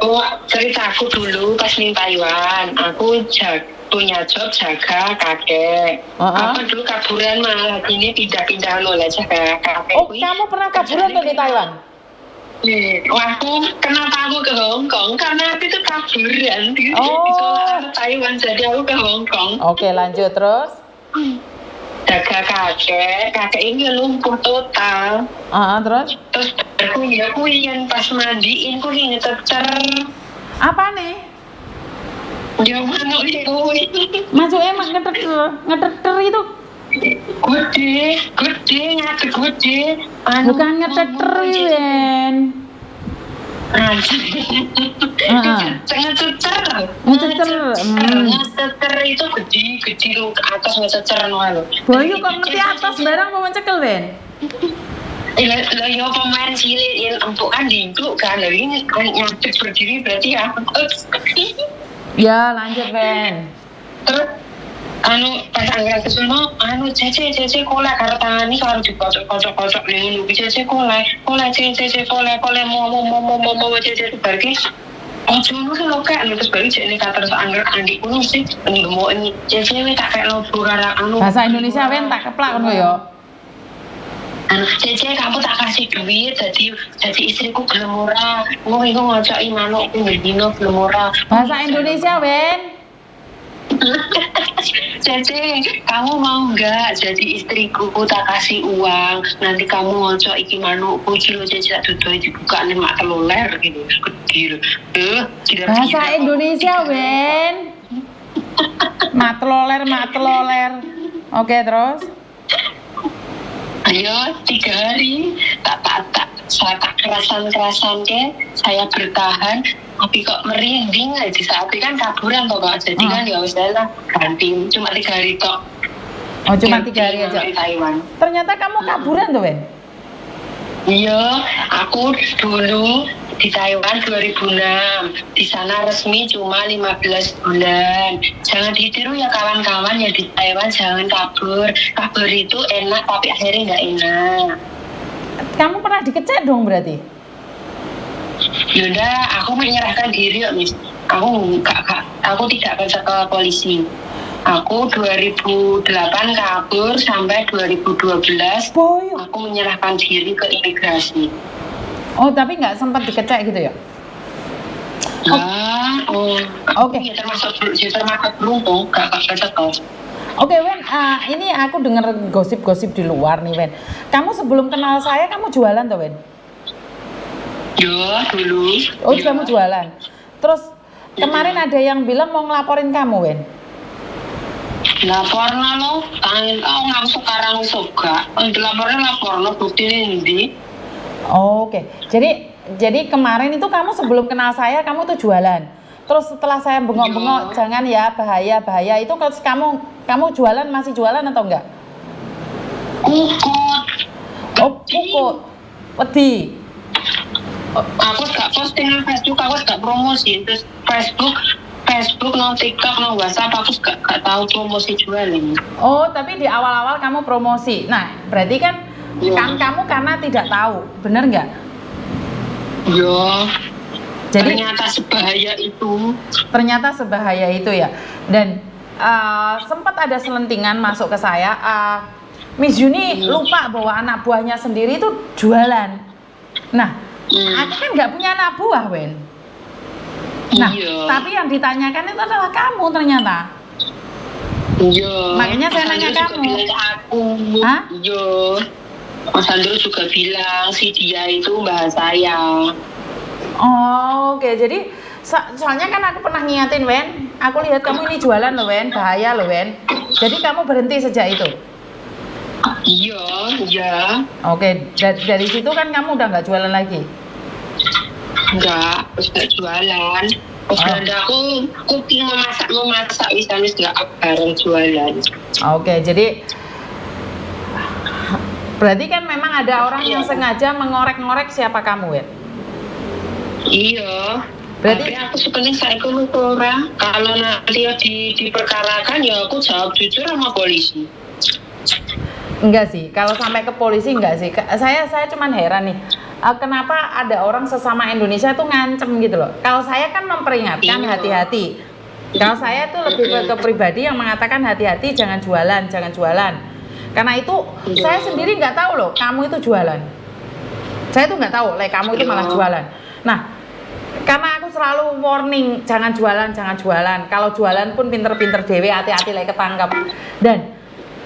Oh, ceritaku dulu pas di Taiwan. Aku punya job jaga kakek. Aku dulu kaburan malah ini pindah-pindah loh lah jaga kakek. Oh, kamu pernah kaburan tuh di Taiwan? Kenapa aku ke Hong Kong? Karena aku itu kaburan di sekolah Taiwan, jadi aku ke Hong Kong. Oke, lanjut terus. Jaga kakek ini lumpuh total. Terus aku yang pas mandiin, aku ini ngececer. Apa nih? Ya manuk itu. Masuk emang ngeteter itu. Gede, ngadeg gede. Bukan ngeteter, Wen. Ngececer itu gede lu ke atas ngececer lu. Boyo kok ngerti atas barang mau mencekel, Wen? Lah yo pemain cilik yang empuk kan dingkluk kan. Lah ini ngadeg berdiri berarti ya. Ya, lanjut, Wen. Terus pas anggar kesono cece kolek karo tangani karo dikocok-kocok ning lupi cece kolek mau cece barki ojo lho kak terus balik cek nek terus anggar andi kuno sih ngemo ini cece wis tak kek lobo karo bahasa Indonesia Wen tak keplak ngono yo. Cece kamu tak kasih duit jadi istriku gelem ora ngono ngocoki manukku dino gelem ora bahasa Indonesia Wen. Cece, kamu mau nggak jadi istriku? Tak kasih uang. Nanti kamu ngocok iki manukku cilo Cece tak duduk dibuka nih mak teloler gitu. Kecil. Bahasa Indonesia, Wen. Mak teloler. Oke, terus? Ayo 3 hari saya tak kerasan ke saya bertahan tapi kok merinding aja saat itu kan kaburan toh Kak jadi kan ya wis lah ganti cuma 3 hari tok. Oh cuma 3 hari aja. Ternyata kamu kaburan tuh Wen? Iya, aku dulu di Taiwan 2006. Di sana resmi cuma 15 bulan. Jangan ditiru ya kawan-kawan ya di Taiwan jangan kabur. Kabur itu enak tapi akhirnya nggak enak. Kamu pernah dikecek dong berarti? Yaudah, aku menyerahkan diri ya, Miss. Aku tidak kerja ke polisi. Aku 2008 kabur sampai 2012. Boyo. Aku menyerahkan diri ke imigrasi. Oh, tapi nggak sempat dikecek gitu ya? Oke. Termasuk beruntung, gak kecekel. Oke, Wen, ini aku dengar gosip-gosip di luar nih, Wen. Kamu sebelum kenal saya, kamu jualan tuh, Wen? Ya, dulu. Oh, kamu jualan. Terus kemarin ada yang bilang mau ngelaporin kamu, Wen? Laporna lo, nggak sekarang soga. Laporna bukti ini. Oh, oke. Jadi kemarin itu kamu sebelum kenal saya, kamu tuh jualan. Terus setelah saya bengok-bengok, jangan ya bahaya itu kamu jualan masih jualan atau enggak? Kukut. Oh, kukut. Wedi. Aku gak posting di Facebook, aku gak promosi. Terus Facebook, no TikTok, no WhatsApp, aku gak tahu promosi jualan. Oh, tapi di awal-awal kamu promosi. Nah, berarti kan kamu karena tidak tahu, bener nggak? Iya. Jadi ternyata sebahaya itu ya. Dan sempat ada selentingan masuk ke saya. Miss Yuni lupa bahwa anak buahnya sendiri itu jualan. Nah, aku kan nggak punya anak buah, Wen. Nah, tapi yang ditanyakan itu adalah kamu ternyata. Iya. Makanya saya nanya kamu. Hah? Iya. Mas Andro juga bilang si dia itu mbah saya. Oh, oke. Jadi soalnya kan aku pernah ngingatin, Wen. Aku lihat kamu ini jualan loh, Wen. Bahaya loh, Wen. Jadi kamu berhenti sejak itu? Iya. Oke. Dari situ kan kamu udah nggak jualan lagi? Enggak, terus gak jualan. Terus aku cooking memasak wis gak bareng jualan. Oke, jadi berarti kan memang ada orang yang sengaja mengorek-ngorek siapa kamu, Wen? Iya. Berarti tapi aku sebenarnya saya orang kalau nanti diperkarakan ya aku jawab jujur sama polisi. Enggak sih, kalau sampai ke polisi enggak sih. Saya cuman heran nih. kenapa ada orang sesama Indonesia tuh ngancem gitu loh. Kalau saya kan memperingatkan hati-hati. Kalau saya tuh lebih ke pribadi yang mengatakan hati-hati, jangan jualan, jangan jualan. Karena itu saya sendiri nggak tahu loh, kamu itu jualan. Saya tuh nggak tahu, kamu itu malah jualan. Nah, karena aku selalu warning, jangan jualan, jangan jualan. Kalau jualan pun pinter-pinter dewe, hati-hati ketangkap. Dan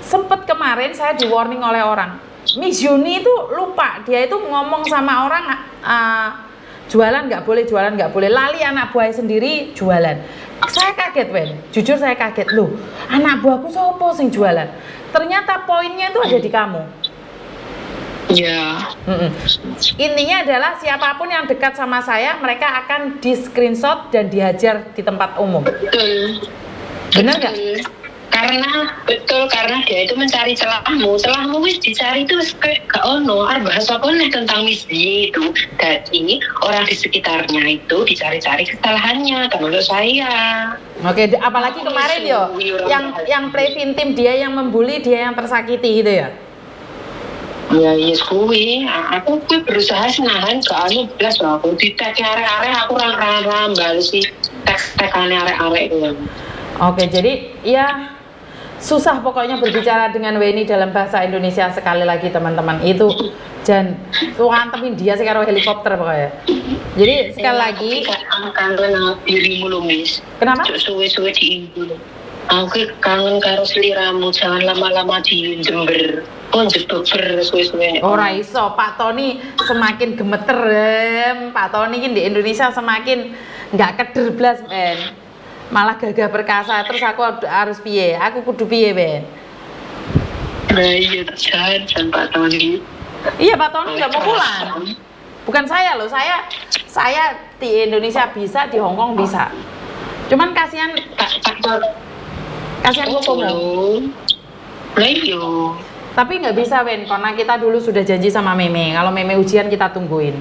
sempet kemarin saya di warning oleh orang. Miss Yuni itu lupa, dia itu ngomong sama orang jualan nggak boleh, jualan nggak boleh. Lali anak buah sendiri jualan. Saya kaget, Wen. Jujur saya kaget loh. Anak buahku sopo sing jualan. Ternyata poinnya itu ada di kamu. Ya. Intinya adalah siapapun yang dekat sama saya, mereka akan di screenshot dan dihajar di tempat umum. Betul. Bener nggak? Karena dia itu mencari celahmu wis dicari itu kayak gak ono, bahas apa nih tentang Miss Y itu. Jadi orang di sekitarnya itu dicari-cari kesalahannya, termasuk saya. Oke, apalagi kemarin yo, yang play victim dia yang membuli, dia yang tersakiti gitu ya. Ya yes kuwi, aku berusaha nahan gak anu blas aku ditek arek-arek aku ora bales sih tek-tekane arek-arek itu. Oke, jadi ya susah pokoknya berbicara dengan Weni dalam bahasa Indonesia. Sekali lagi teman-teman, itu dan antepin dia sih karo helikopter pokoknya. Jadi sekali lagi kangen dirimu lho, Miss. Kenapa? Suwe-suwe diibu. Aku kangen karo seliramu, jangan lama-lama di Jember. Jember suwe-suwe. Ora iso, Pak Tony semakin gemeter. Pak Tony ini di Indonesia semakin nggak keder blas, men. Malah gagah perkasa, terus aku harus piye? Aku kudu piye, Ben? Nah iya, jangan Pak Tony. Iya, Pak Tony nggak mau pulang. Bukan saya loh, saya di Indonesia bisa, di Hong Kong bisa. Cuman kasihan Kokomo. Nah iya. Tapi nggak bisa, Ben, karena kita dulu sudah janji sama Meme. Kalau Meme ujian kita tungguin.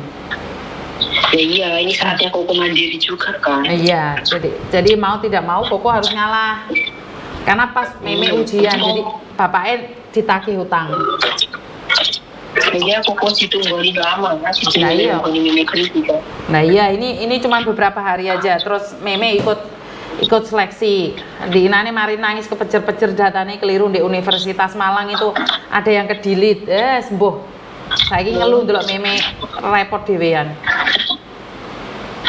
Ya iya, ini saatnya Koko mandiri juga kan. Iya, jadi mau tidak mau Koko harus ngalah. Karena pas Meme ujian, jadi bapaknya ditagih hutang. Iya, Koko ditungguin lama kan. Nah iya. Nah iya, ini cuma beberapa hari aja. Terus Meme ikut seleksi. Di Inane mari nangis kepecer-pecer datanya keliru di Universitas Malang itu ada yang ke-delete. Sembuh. Saiki ngeluh ndelok Meme repot dhewean.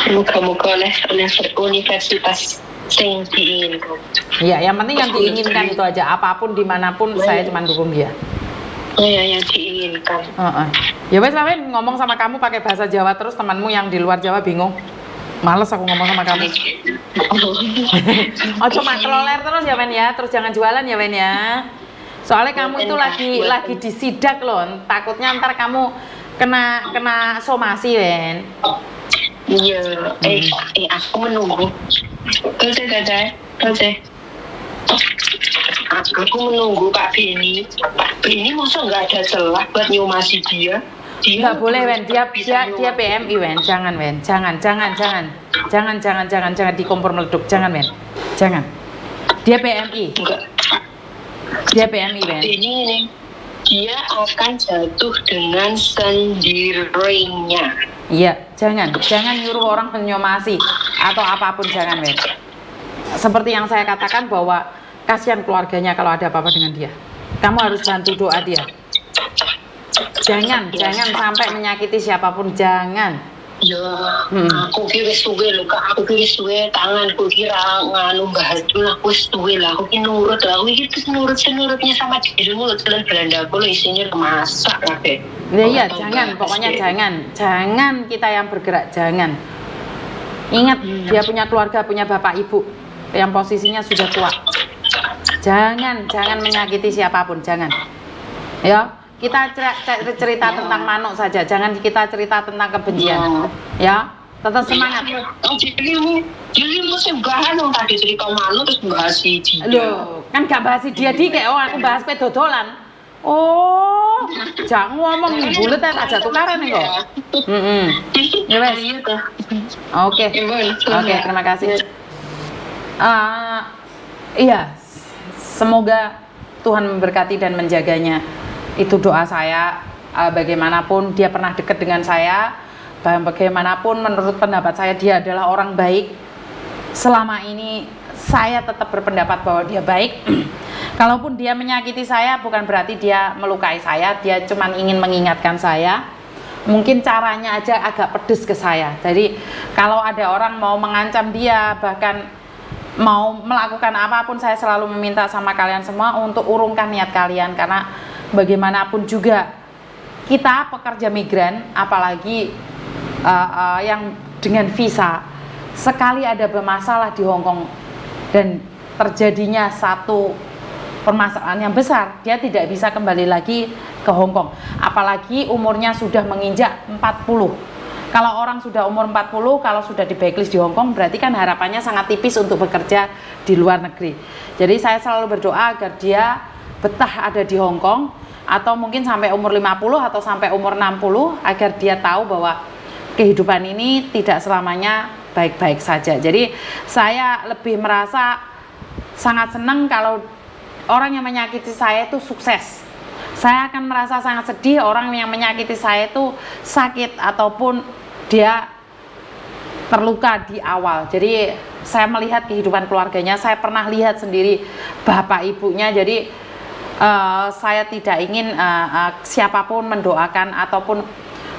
Muka-muka oleh universitas yang diinginkan. Iya, yang penting yang diinginkan itu aja. Apapun dimanapun saya cuma dukung dia. Iya, yang diinginkan. Ya wes lah, ngomong sama kamu pakai bahasa Jawa terus temanmu yang di luar Jawa bingung. Males aku ngomong sama kamu. Oh cuma keloler terus ya Men ya, terus jangan jualan ya Men ya. Soalnya kamu itu lagi disidak loh. Takutnya ntar kamu kena somasi Men. Iya, aku menunggu. Terus aku menunggu Pak Beni. Pak Beni masa nggak ada celah buat nyomasi dia? Nggak boleh Wen, dia PMI Wen, jangan Wen, jangan di kompor meleduk, jangan Wen, jangan. Dia PMI. Enggak. Dia PMI Wen. Ini dia akan jatuh dengan sendirinya. Iya, jangan nyuruh orang menyomasi atau apapun, jangan Men. Seperti yang saya katakan bahwa kasihan keluarganya kalau ada apa-apa dengan dia. Kamu harus bantu doa dia. Jangan sampai menyakiti siapapun, jangan. Ya, aku kira suwe lho Kak, aku kira suwe tanganku kira nganu bahas dulu aku suwe lah, aku kira nurut lah, aku kira senurutnya sama dirimu jalan Belanda aku lo isinya masak lah deh. Iya, jangan, pokoknya jangan kita yang bergerak, jangan. Ingat, dia punya keluarga, punya bapak ibu yang posisinya sudah tua. Jangan menyakiti siapapun, jangan. Ya. Kita cerita tentang manuk saja, jangan kita cerita tentang kebencian. Ya, tetap semangat. Jadi musim bahan dong tadi cerita manuk terus bahas dia. Loh, kan gak bahas dia dike, aku bahas pedodolan. Oh, jangan ngomong bulet aja tukaran nih kok. Ya wes. Oke, terima kasih. Iya, semoga Tuhan memberkati dan menjaganya. Itu doa saya. bagaimanapun dia pernah dekat dengan saya, bagaimanapun menurut pendapat saya dia adalah orang baik. Selama ini saya tetap berpendapat bahwa dia baik. Kalaupun dia menyakiti saya, bukan berarti dia melukai saya, dia cuma ingin mengingatkan saya. Mungkin caranya aja agak pedes ke saya. Jadi kalau ada orang mau mengancam dia, bahkan mau melakukan apapun, saya selalu meminta sama kalian semua untuk urungkan niat kalian. Karena bagaimanapun juga kita pekerja migran, apalagi yang dengan visa, sekali ada bermasalah di Hong Kong dan terjadinya satu permasalahan yang besar, dia tidak bisa kembali lagi ke Hong Kong, apalagi umurnya sudah menginjak 40. Kalau orang sudah umur 40, kalau sudah di blacklist di Hong Kong, berarti kan harapannya sangat tipis untuk bekerja di luar negeri. Jadi saya selalu berdoa agar dia betah ada di Hong Kong, atau mungkin sampai umur 50 atau sampai umur 60, agar dia tahu bahwa kehidupan ini tidak selamanya baik-baik saja. Jadi saya lebih merasa sangat senang kalau orang yang menyakiti saya itu sukses. Saya akan merasa sangat sedih orang yang menyakiti saya itu sakit ataupun dia terluka di awal. Jadi saya melihat kehidupan keluarganya, saya pernah lihat sendiri bapak ibunya. Jadi saya tidak ingin siapapun mendoakan ataupun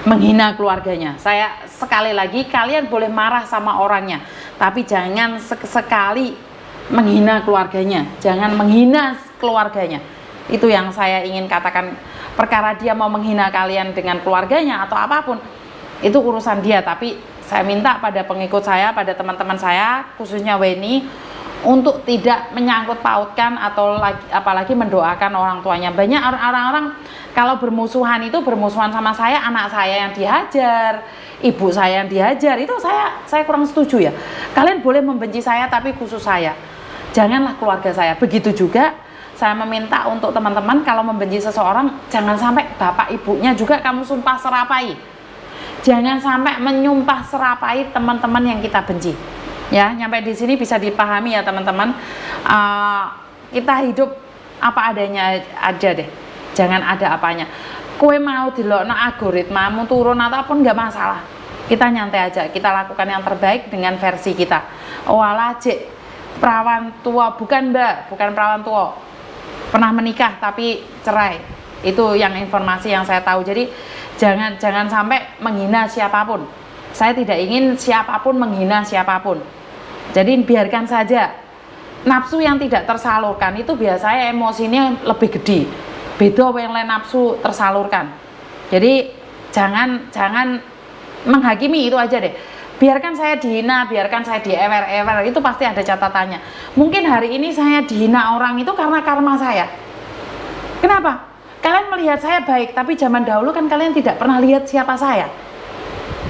menghina keluarganya. Saya sekali lagi, kalian boleh marah sama orangnya, tapi jangan sekali menghina keluarganya, jangan menghina keluarganya. Itu yang saya ingin katakan. Perkara dia mau menghina kalian dengan keluarganya atau apapun, itu urusan dia. Tapi saya minta pada pengikut saya, pada teman-teman saya, khususnya Weni, untuk tidak menyangkut pautkan atau apalagi mendoakan orang tuanya. Banyak orang-orang kalau bermusuhan itu bermusuhan sama saya, anak saya yang dihajar, ibu saya yang dihajar, itu saya kurang setuju ya. Kalian boleh membenci saya, tapi khusus saya, janganlah keluarga saya. Begitu juga saya meminta untuk teman-teman, kalau membenci seseorang, jangan sampai bapak ibunya juga kamu sumpah serapai. Jangan sampai menyumpah serapai teman-teman yang kita benci. Ya, nyampe di sini bisa dipahami ya teman-teman. Kita hidup apa adanya aja deh. Jangan ada apanya. Kue mau dilokno algoritmamu turun ataupun nggak masalah. Kita nyantai aja. Kita lakukan yang terbaik dengan versi kita. Walah cek perawan tua, bukan mbak, bukan perawan tua, pernah menikah tapi cerai. Itu yang informasi yang saya tahu. Jadi jangan sampai menghina siapapun. Saya tidak ingin siapapun menghina siapapun. Jadi biarkan saja. Nafsu yang tidak tersalurkan itu biasanya emosinya lebih gede. Beda yang lain nafsu tersalurkan. Jadi jangan menghakimi, itu aja deh. Biarkan saya dihina, biarkan saya diewer-ewer, itu pasti ada catatannya. Mungkin hari ini saya dihina orang itu karena karma saya. Kenapa? Kalian melihat saya baik, tapi zaman dahulu kan kalian tidak pernah lihat siapa saya.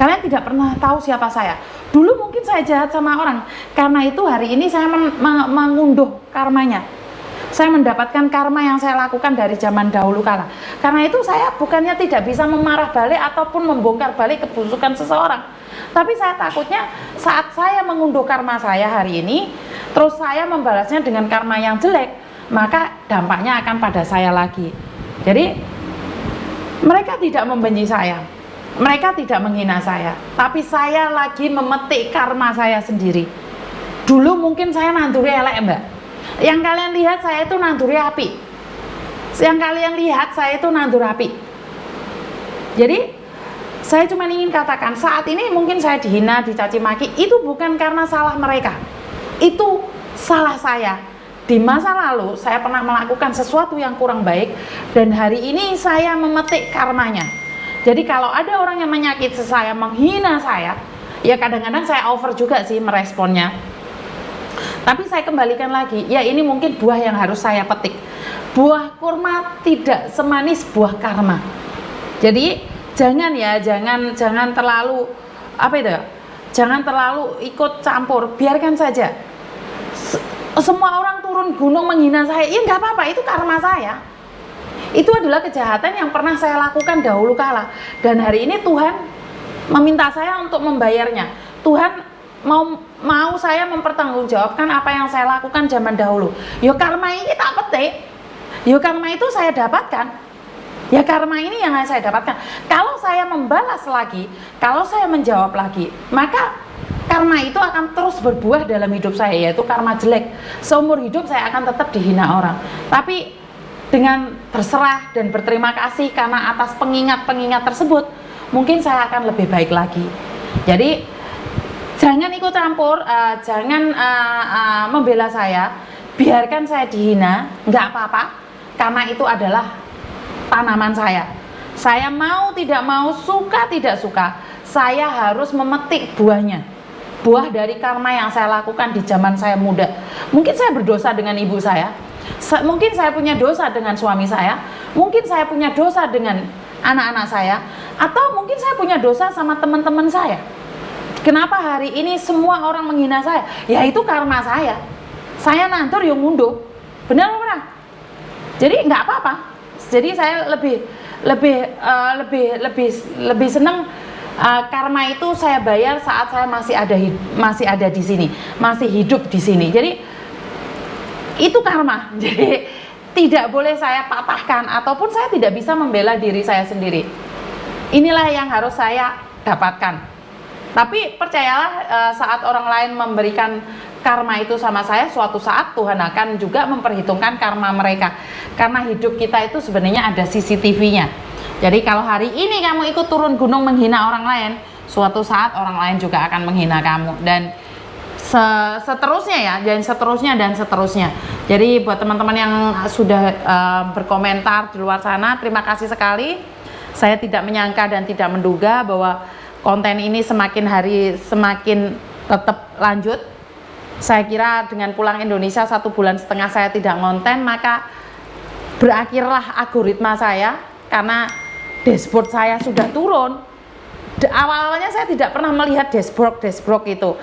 Kalian tidak pernah tahu siapa saya. Dulu mungkin saya jahat sama orang, karena itu hari ini saya mengunduh karmanya. Saya mendapatkan karma yang saya lakukan dari zaman dahulu kala. Karena itu saya bukannya tidak bisa memarah balik ataupun membongkar balik kebusukan seseorang, tapi saya takutnya saat saya mengunduh karma saya hari ini, terus saya membalasnya dengan karma yang jelek, maka dampaknya akan pada saya lagi. Jadi mereka tidak membenci saya, mereka tidak menghina saya, tapi saya lagi memetik karma saya sendiri. Dulu mungkin saya nanduri elek mbak. Yang kalian lihat saya itu nanduri api. Yang kalian lihat saya itu nandur api. Jadi saya cuma ingin katakan, saat ini mungkin saya dihina, dicaci maki, itu bukan karena salah mereka. Itu salah saya. Di masa lalu saya pernah melakukan sesuatu yang kurang baik, dan hari ini saya memetik karmanya. Jadi kalau ada orang yang menyakiti saya, menghina saya, ya kadang-kadang saya over juga sih meresponnya. Tapi saya kembalikan lagi, ya ini mungkin buah yang harus saya petik. Buah kurma tidak semanis buah karma. Jadi jangan terlalu jangan terlalu ikut campur, biarkan saja. Semua orang turun gunung menghina saya, ya nggak apa-apa, itu karma saya. Itu adalah kejahatan yang pernah saya lakukan dahulu kala, dan hari ini Tuhan meminta saya untuk membayarnya. Tuhan mau saya mempertanggungjawabkan apa yang saya lakukan zaman dahulu. Yo karma ini tak petik, yo karma itu saya dapatkan. Ya karma ini yang saya dapatkan. Kalau saya membalas lagi, kalau saya menjawab lagi, maka karma itu akan terus berbuah dalam hidup saya, yaitu karma jelek. Seumur hidup saya akan tetap dihina orang. Tapi dengan berserah dan berterima kasih karena atas pengingat-pengingat tersebut, mungkin saya akan lebih baik lagi. Jadi jangan ikut campur, jangan membela saya, biarkan saya dihina, nggak apa-apa, karena itu adalah tanaman saya. Saya mau tidak mau, suka tidak suka, saya harus memetik buahnya. Buah dari karma yang saya lakukan di zaman saya muda. Mungkin saya berdosa dengan ibu saya, mungkin saya punya dosa dengan suami saya, mungkin saya punya dosa dengan anak-anak saya, atau mungkin saya punya dosa sama teman-teman saya. Kenapa hari ini semua orang menghina saya? Ya itu karma saya. Saya nantur yang mundur. Benar apa? Jadi nggak apa-apa. Jadi saya lebih senang karma itu saya bayar saat saya masih ada di sini, masih hidup di sini. Jadi itu karma. Jadi tidak boleh saya patahkan, ataupun saya tidak bisa membela diri saya sendiri. Inilah yang harus saya dapatkan. Tapi percayalah, saat orang lain memberikan karma itu sama saya, suatu saat Tuhan akan juga memperhitungkan karma mereka. Karena hidup kita itu sebenarnya ada CCTV-nya. Jadi kalau hari ini kamu ikut turun gunung menghina orang lain, suatu saat orang lain juga akan menghina kamu. Dan seterusnya ya, dan seterusnya. Jadi buat teman-teman yang sudah berkomentar di luar sana, terima kasih sekali. Saya tidak menyangka dan tidak menduga bahwa konten ini semakin hari semakin tetap lanjut. Saya kira dengan pulang Indonesia 1,5 bulan saya tidak ngonten, maka berakhirlah algoritma saya, karena dashboard saya sudah turun. Awal-awalnya saya tidak pernah melihat dashboard itu.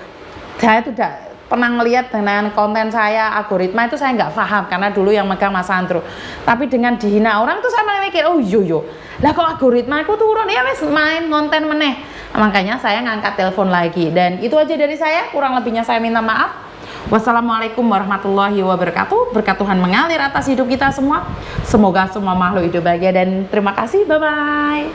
Saya tidak pernah melihat dengan konten saya, algoritma itu saya nggak paham, karena dulu yang megang Mas Andro. Tapi dengan dihina orang tuh saya malah mikir, oh yo, lah kok algoritma aku turun, ya wes main konten meneh. Makanya saya ngangkat telepon lagi. Dan itu aja dari saya, kurang lebihnya saya minta maaf. Wassalamualaikum warahmatullahi wabarakatuh. Berkat Tuhan mengalir atas hidup kita semua. Semoga semua makhluk hidup bahagia, dan terima kasih, bye-bye.